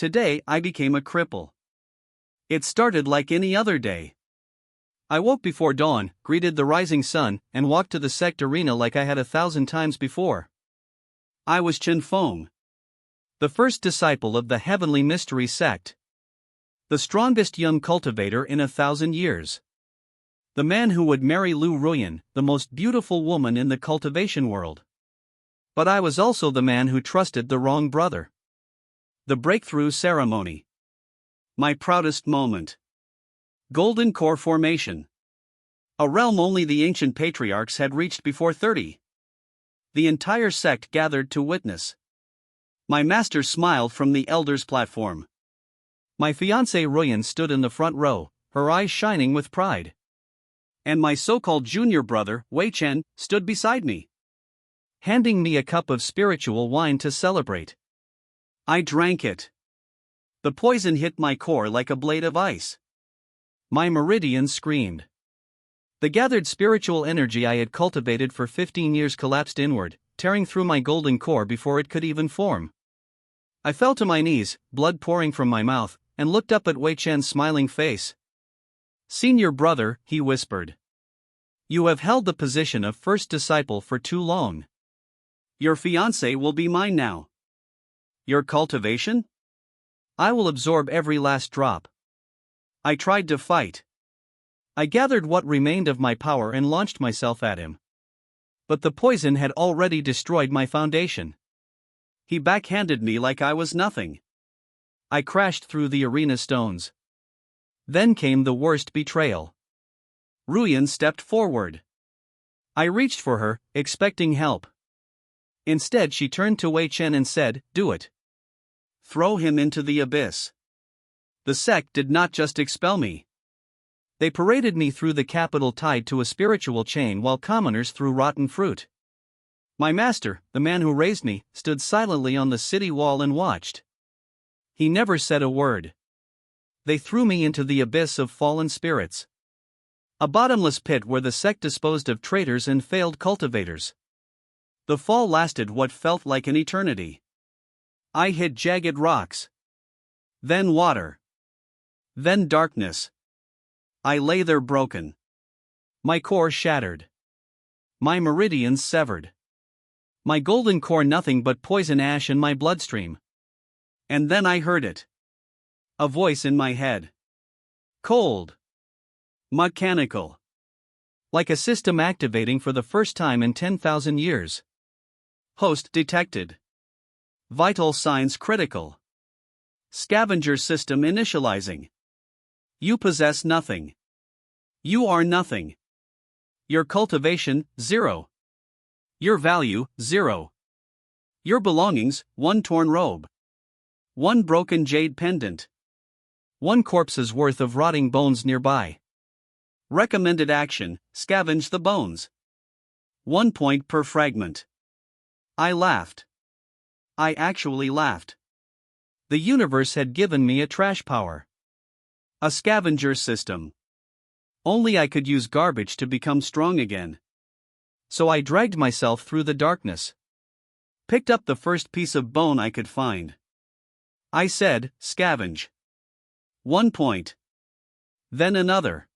today I became a cripple. It started like any other day. I woke before dawn, greeted the rising sun, and walked to the sect arena like I had 1,000 times before. I was Chen Feng, the first disciple of the Heavenly Mystery sect. The strongest young cultivator in 1,000 years. The man who would marry Lu Ruyan, the most beautiful woman in the cultivation world. But I was also the man who trusted the wrong brother. The breakthrough ceremony. My proudest moment. Golden core formation. A realm only the ancient patriarchs had reached before 30. The entire sect gathered to witness. My master smiled from the elders' platform. My fiancée Ruyan stood in the front row, her eyes shining with pride. And my so-called junior brother, Wei Chen, stood beside me, handing me a cup of spiritual wine to celebrate. I drank it. The poison hit my core like a blade of ice. My meridians screamed. The gathered spiritual energy I had cultivated for 15 years collapsed inward, tearing through my golden core before it could even form. I fell to my knees, blood pouring from my mouth, and looked up at Wei Chen's smiling face. "Senior brother," he whispered. "You have held the position of first disciple for too long. Your fiancé will be mine now. Your cultivation? I will absorb every last drop." I tried to fight. I gathered what remained of my power and launched myself at him. But the poison had already destroyed my foundation. He backhanded me like I was nothing. I crashed through the arena stones. Then came the worst betrayal. Ruyan stepped forward. I reached for her, expecting help. Instead, she turned to Wei Chen and said, "Do it. Throw him into the abyss." The sect did not just expel me. They paraded me through the capital tied to a spiritual chain while commoners threw rotten fruit. My master, the man who raised me, stood silently on the city wall and watched. He never said a word. They threw me into the abyss of fallen spirits. A bottomless pit where the sect disposed of traitors and failed cultivators. The fall lasted what felt like an eternity. I hit jagged rocks. Then water. Then darkness. I lay there broken. My core shattered. My meridians severed. My golden core nothing but poison ash in my bloodstream. And then I heard it. A voice in my head. Cold. Mechanical. Like a system activating for the first time in 10,000 years. Host detected. Vital signs critical. Scavenger system initializing. You possess nothing. You are nothing. Your cultivation, 0. Your value, 0. Your belongings, 1 torn robe. 1 broken jade pendant. 1 corpse's worth of rotting bones nearby. Recommended action, scavenge the bones. 1 point per fragment. I laughed. I actually laughed. The universe had given me a trash power. A scavenger system. Only I could use garbage to become strong again. So I dragged myself through the darkness. Picked up the first piece of bone I could find. I said, "Scavenge." 1 point. Then another.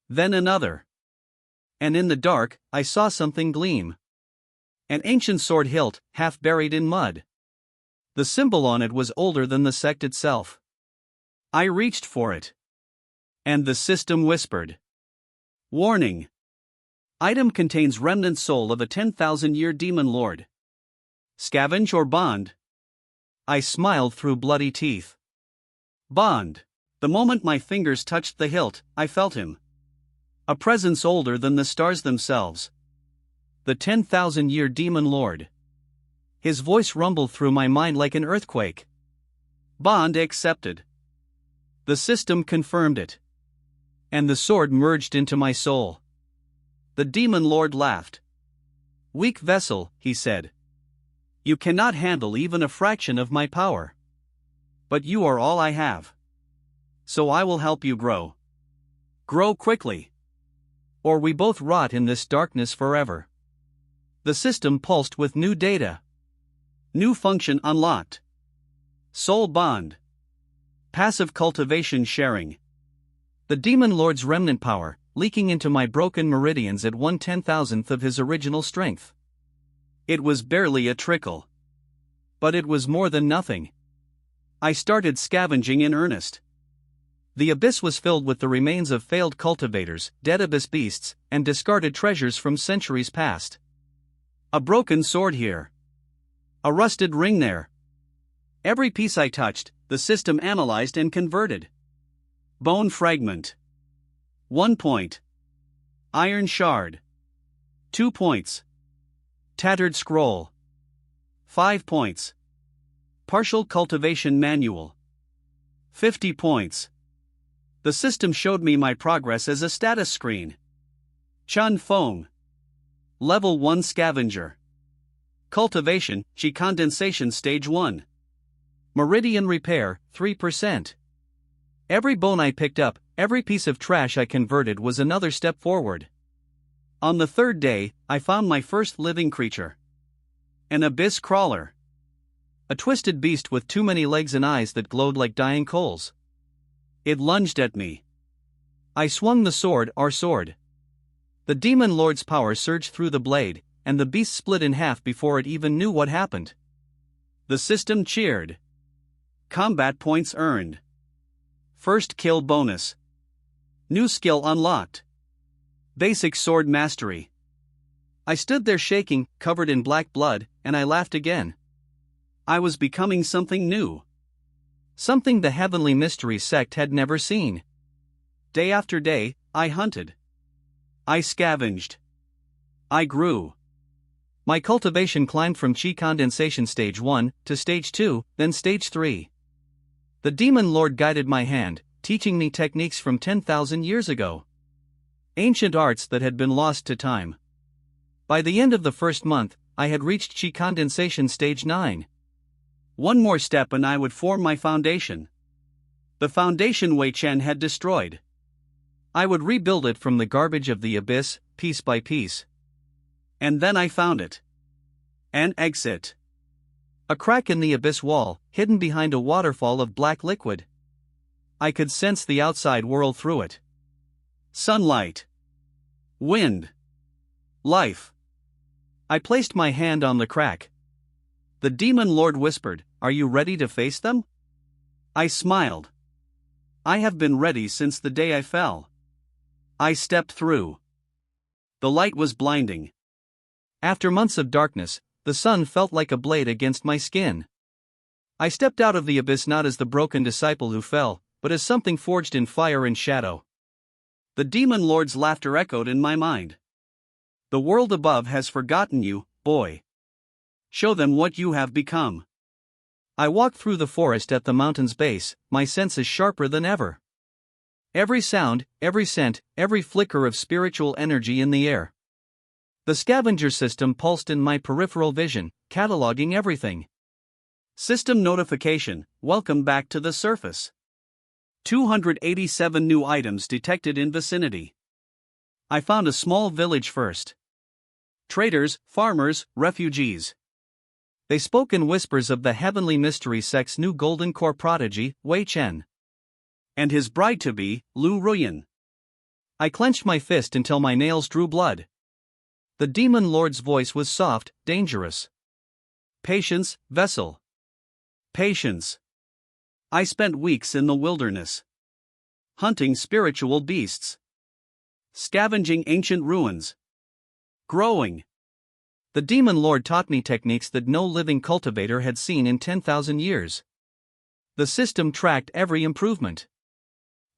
Then another. And in the dark, I saw something gleam. An ancient sword hilt, half buried in mud. The symbol on it was older than the sect itself. I reached for it. And the system whispered. Warning. Item contains remnant soul of a 10,000-year demon lord. Scavenge or bond? I smiled through bloody teeth. Bond. The moment my fingers touched the hilt, I felt him. A presence older than the stars themselves. The 10,000-year demon lord. His voice rumbled through my mind like an earthquake. Bond accepted. The system confirmed it. And the sword merged into my soul. The demon lord laughed. Weak vessel, he said. You cannot handle even a fraction of my power. But you are all I have. So I will help you grow. Grow quickly. Or we both rot in this darkness forever. The system pulsed with new data. New function unlocked. Soul bond. Passive cultivation sharing. The Demon Lord's remnant power, leaking into my broken meridians at 1/10,000th of his original strength. It was barely a trickle. But it was more than nothing. I started scavenging in earnest. The abyss was filled with the remains of failed cultivators, dead abyss beasts, and discarded treasures from centuries past. A broken sword here. A rusted ring there. Every piece I touched, the system analyzed and converted. Bone fragment. 1 point. Iron shard. 2 points. Tattered scroll. 5 points. Partial cultivation manual. 50 points. The system showed me my progress as a status screen. Chen Feng. Level 1 Scavenger. Cultivation, Qi condensation stage 1. Meridian repair, 3%. Every bone I picked up, every piece of trash I converted was another step forward. On the 3rd day, I found my first living creature. An abyss crawler. A twisted beast with too many legs and eyes that glowed like dying coals. It lunged at me. I swung the sword, our sword. The Demon Lord's power surged through the blade, and the beast split in half before it even knew what happened. The system cheered. Combat points earned. First kill bonus. New skill unlocked. Basic sword mastery. I stood there shaking, covered in black blood, and I laughed again. I was becoming something new. Something the Heavenly Mystery sect had never seen. Day after day, I hunted. I scavenged. I grew. My cultivation climbed from Qi condensation stage 1 to stage 2, then stage 3. The Demon Lord guided my hand, teaching me techniques from 10,000 years ago. Ancient arts that had been lost to time. By the end of the first month, I had reached Qi condensation stage 9. One more step and I would form my foundation. The foundation Wei Chen had destroyed. I would rebuild it from the garbage of the abyss, piece by piece. And then I found it. An exit. A crack in the abyss wall, hidden behind a waterfall of black liquid. I could sense the outside world through it. Sunlight. Wind. Life. I placed my hand on the crack. The Demon Lord whispered, "Are you ready to face them?" I smiled. I have been ready since the day I fell. I stepped through. The light was blinding. After months of darkness, the sun felt like a blade against my skin. I stepped out of the abyss not as the broken disciple who fell, but as something forged in fire and shadow. The Demon Lord's laughter echoed in my mind. The world above has forgotten you, boy. Show them what you have become. I walked through the forest at the mountain's base, my senses sharper than ever. Every sound, every scent, every flicker of spiritual energy in the air. The Scavenger System pulsed in my peripheral vision, cataloging everything. System notification, welcome back to the surface. 287 new items detected in vicinity. I found a small village first. Traders, farmers, refugees. They spoke in whispers of the Heavenly Mystery sect's new golden core prodigy, Wei Chen. And his bride-to-be, Lu Ruyan. I clenched my fist until my nails drew blood. The Demon Lord's voice was soft, dangerous. Patience, vessel. Patience. I spent weeks in the wilderness. Hunting spiritual beasts. Scavenging ancient ruins. Growing. The Demon Lord taught me techniques that no living cultivator had seen in 10,000 years. The system tracked every improvement.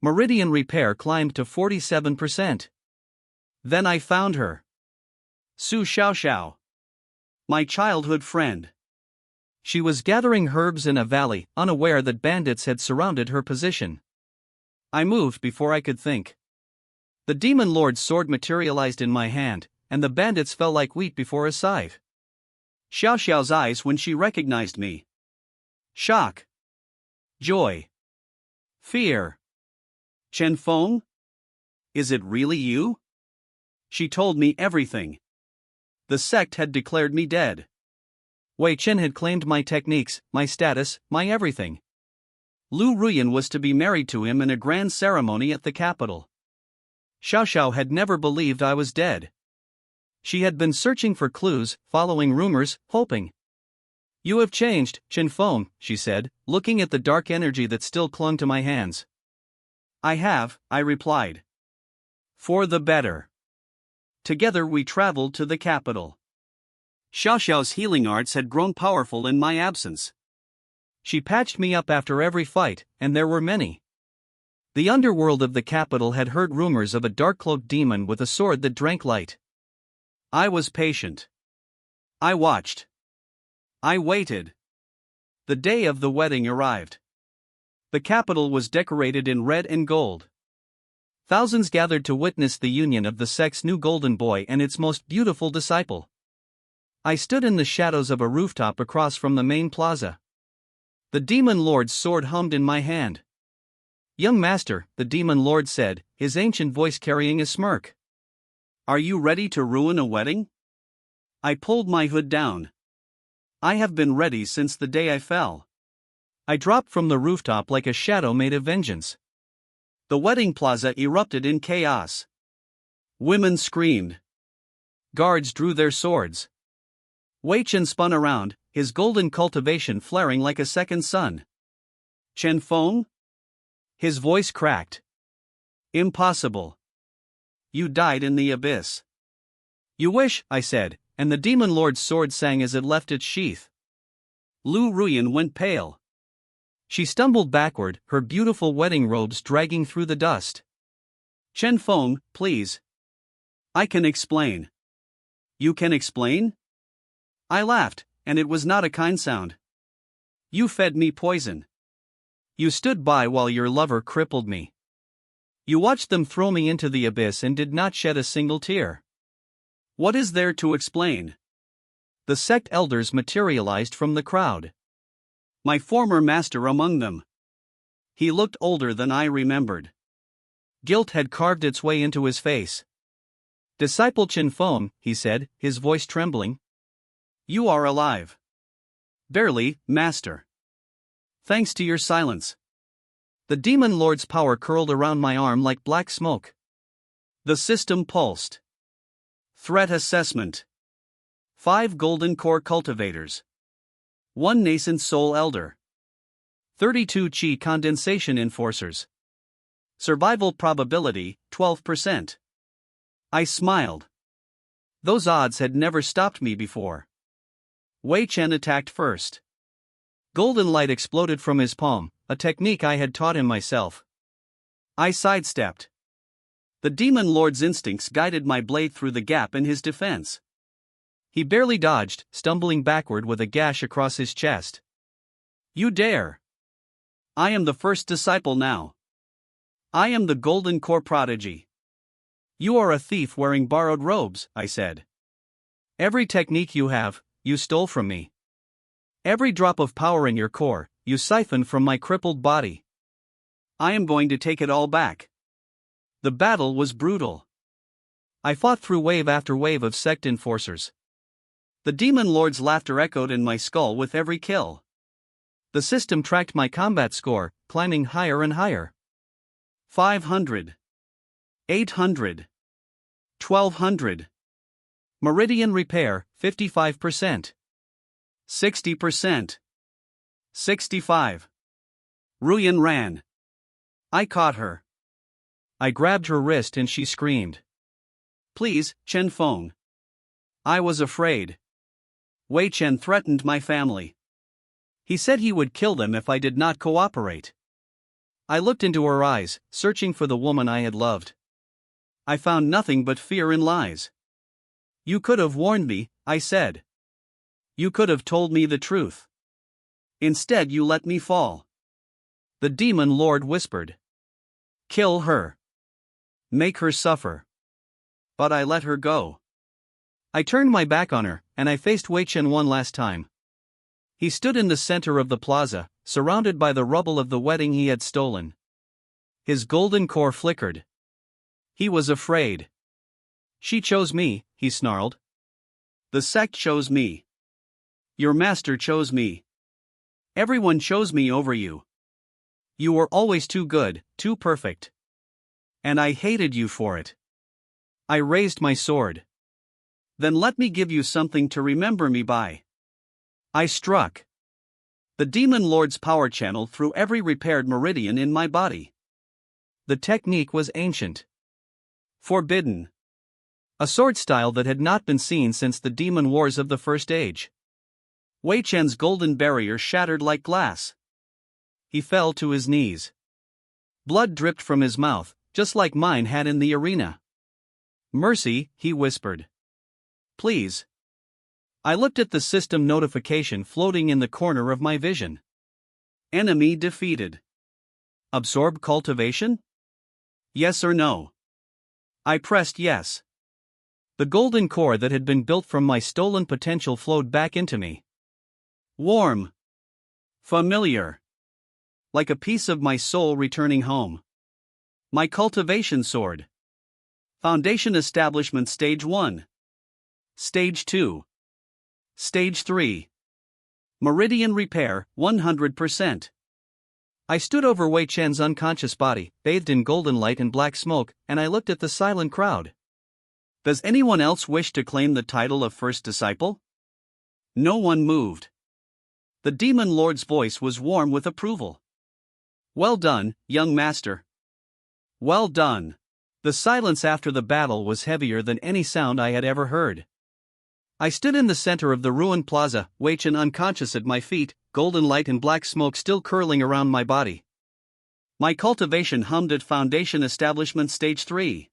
Meridian repair climbed to 47%. Then I found her. Su Xiaoxiao. My childhood friend. She was gathering herbs in a valley, unaware that bandits had surrounded her position. I moved before I could think. The Demon Lord's sword materialized in my hand, and the bandits fell like wheat before a scythe. Xiaoxiao's eyes when she recognized me. Shock. Joy. Fear. Chen Feng? Is it really you? She told me everything. The sect had declared me dead. Wei Chen had claimed my techniques, my status, my everything. Lu Ruyan was to be married to him in a grand ceremony at the capital. Xiao Xiao had never believed I was dead. She had been searching for clues, following rumors, hoping. "You have changed, Chen Feng," she said, looking at the dark energy that still clung to my hands. "I have," I replied. "For the better." Together we traveled to the capital. Xiao Xiao's healing arts had grown powerful in my absence. She patched me up after every fight, and there were many. The underworld of the capital had heard rumors of a dark-cloaked demon with a sword that drank light. I was patient. I watched. I waited. The day of the wedding arrived. The capital was decorated in red and gold. Thousands gathered to witness the union of the sect's new golden boy and its most beautiful disciple. I stood in the shadows of a rooftop across from the main plaza. The demon lord's sword hummed in my hand. "Young master," the demon lord said, his ancient voice carrying a smirk. "Are you ready to ruin a wedding?" I pulled my hood down. I have been ready since the day I fell. I dropped from the rooftop like a shadow made of vengeance. The wedding plaza erupted in chaos. Women screamed. Guards drew their swords. Wei Chen spun around, his golden cultivation flaring like a second sun. "Chen Feng?" His voice cracked. "Impossible. You died in the abyss." "You wish," I said, and the demon lord's sword sang as it left its sheath. Lu Ruyan went pale. She stumbled backward, her beautiful wedding robes dragging through the dust. "Chen Feng, please. I can explain." "You can explain?" I laughed, and it was not a kind sound. "You fed me poison. You stood by while your lover crippled me. You watched them throw me into the abyss and did not shed a single tear. What is there to explain?" The sect elders materialized from the crowd. My former master among them. He looked older than I remembered. Guilt had carved its way into his face. "Disciple Chen Feng," he said, his voice trembling. "You are alive." "Barely, master. Thanks to your silence." The demon lord's power curled around my arm like black smoke. The system pulsed. Threat assessment. 5 golden core cultivators. 1 nascent soul elder. 32 chi condensation enforcers. Survival probability, 12%. I smiled. Those odds had never stopped me before. Wei Chen attacked first. Golden light exploded from his palm, a technique I had taught him myself. I sidestepped. The demon lord's instincts guided my blade through the gap in his defense. He barely dodged, stumbling backward with a gash across his chest. "You dare! I am the first disciple now. I am the golden core prodigy." "You are a thief wearing borrowed robes," I said. "Every technique you have, you stole from me. Every drop of power in your core, you siphoned from my crippled body. I am going to take it all back." The battle was brutal. I fought through wave after wave of sect enforcers. The demon lord's laughter echoed in my skull with every kill. The system tracked my combat score, climbing higher and higher. 500. 800. 1200. Meridian repair, 55%. 60%. 65. Ruyan ran. I caught her. I grabbed her wrist and she screamed. "Please, Chen Feng." I was afraid. Wei Chen threatened my family. He said he would kill them if I did not cooperate. I looked into her eyes, searching for the woman I had loved. I found nothing but fear and lies. "You could have warned me," I said. "You could have told me the truth. Instead, you let me fall." The demon lord whispered. "Kill her. Make her suffer." But I let her go. I turned my back on her, and I faced Wei Chen one last time. He stood in the center of the plaza, surrounded by the rubble of the wedding he had stolen. His golden core flickered. He was afraid. "She chose me," he snarled. "The sect chose me. Your master chose me. Everyone chose me over you. You were always too good, too perfect. And I hated you for it. I raised my sword. Then let me give you something to remember me by. I struck the demon lord's power channel through every repaired meridian in my body. The technique was ancient, forbidden, a sword style that had not been seen since the demon wars of the First Age. Wei Chen's golden barrier shattered like glass. He fell to his knees. Blood dripped from his mouth, just like mine had in the arena. Mercy, he whispered. Please. I looked at the system notification floating in the corner of my vision. Enemy defeated. Absorb cultivation? Yes or no? I pressed yes. The golden core that had been built from my stolen potential flowed back into me. Warm. Familiar. Like a piece of my soul returning home. My cultivation sword. Foundation Establishment Stage 1. Stage 2. Stage 3. Meridian Repair, 100%. I stood over Wei Chen's unconscious body, bathed in golden light and black smoke, and I looked at the silent crowd. Does anyone else wish to claim the title of first disciple? No one moved. The demon lord's voice was warm with approval. Well done, young master. Well done. The silence after the battle was heavier than any sound I had ever heard. I stood in the center of the ruined plaza, Wei Chen unconscious at my feet, golden light and black smoke still curling around my body. My cultivation hummed at Foundation Establishment Stage 3.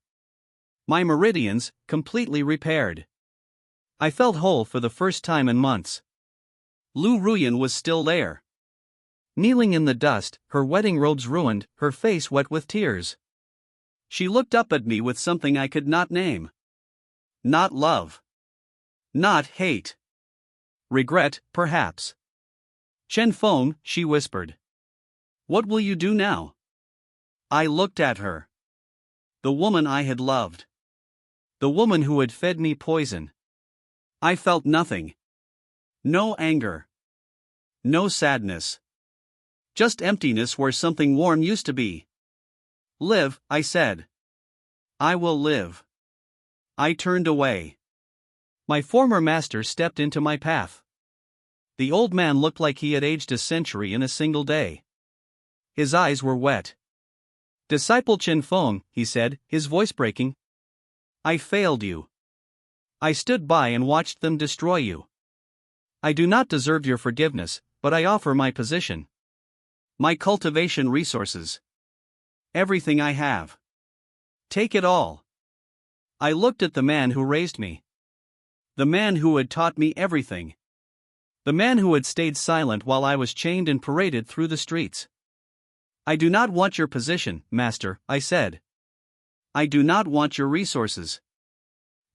My meridians, completely repaired. I felt whole for the first time in months. Lu Ruyan was still there. Kneeling in the dust, her wedding robes ruined, her face wet with tears. She looked up at me with something I could not name. Not love. Not hate. Regret, perhaps. Chen Feng, she whispered. What will you do now? I looked at her. The woman I had loved. The woman who had fed me poison. I felt nothing. No anger. No sadness. Just emptiness where something warm used to be. Live, I said. I will live. I turned away. My former master stepped into my path. The old man looked like he had aged a century in a single day. His eyes were wet. Disciple Chen Feng, he said, his voice breaking. I failed you. I stood by and watched them destroy you. I do not deserve your forgiveness, but I offer my position. My cultivation resources. Everything I have. Take it all. I looked at the man who raised me. The man who had taught me everything. The man who had stayed silent while I was chained and paraded through the streets. I do not want your position, master, I said. I do not want your resources.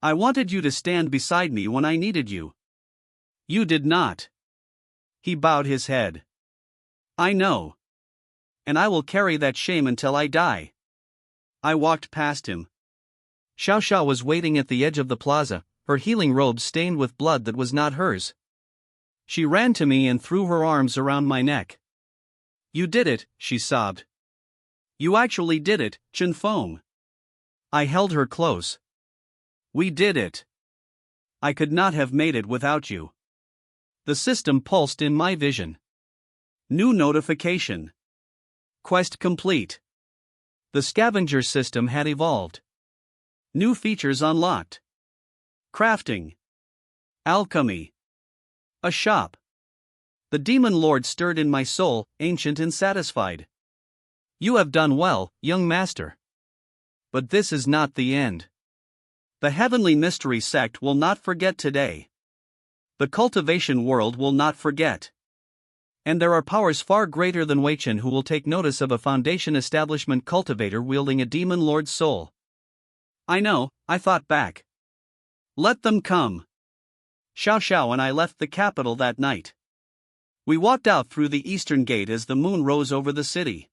I wanted you to stand beside me when I needed you. You did not. He bowed his head. I know. And I will carry that shame until I die. I walked past him. Xiao Xiao was waiting at the edge of the plaza, her healing robe stained with blood that was not hers. She ran to me and threw her arms around my neck. You did it, she sobbed. You actually did it, Chen Feng. I held her close. We did it. I could not have made it without you. The system pulsed in my vision. New notification. Quest complete. The Scavenger System had evolved. New features unlocked. Crafting. Alchemy. A shop. The demon lord stirred in my soul, ancient and satisfied. You have done well, young master. But this is not the end. The heavenly mystery sect will not forget today. The cultivation world will not forget. And there are powers far greater than Wei Chen who will take notice of a Foundation Establishment cultivator wielding a demon lord's soul. I know, I thought back. Let them come. Xiao Xiao and I left the capital that night. We walked out through the eastern gate as the moon rose over the city.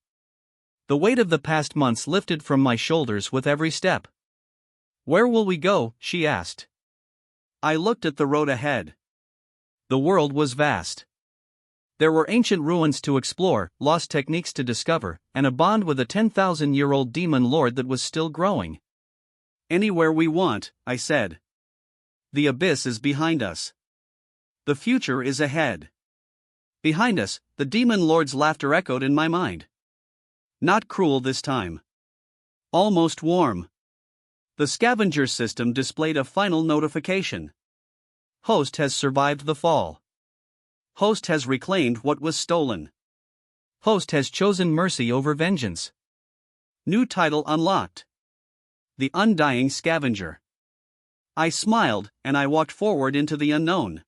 The weight of the past months lifted from my shoulders with every step. Where will we go? She asked. I looked at the road ahead. The world was vast. There were ancient ruins to explore, lost techniques to discover, and a bond with a 10,000-year-old demon lord that was still growing. Anywhere we want, I said. The abyss is behind us. The future is ahead. Behind us, the demon lord's laughter echoed in my mind. Not cruel this time. Almost warm. The Scavenger System displayed a final notification. Host has survived the fall. Host has reclaimed what was stolen. Host has chosen mercy over vengeance. New title unlocked. The Undying Scavenger. I smiled, and I walked forward into the unknown.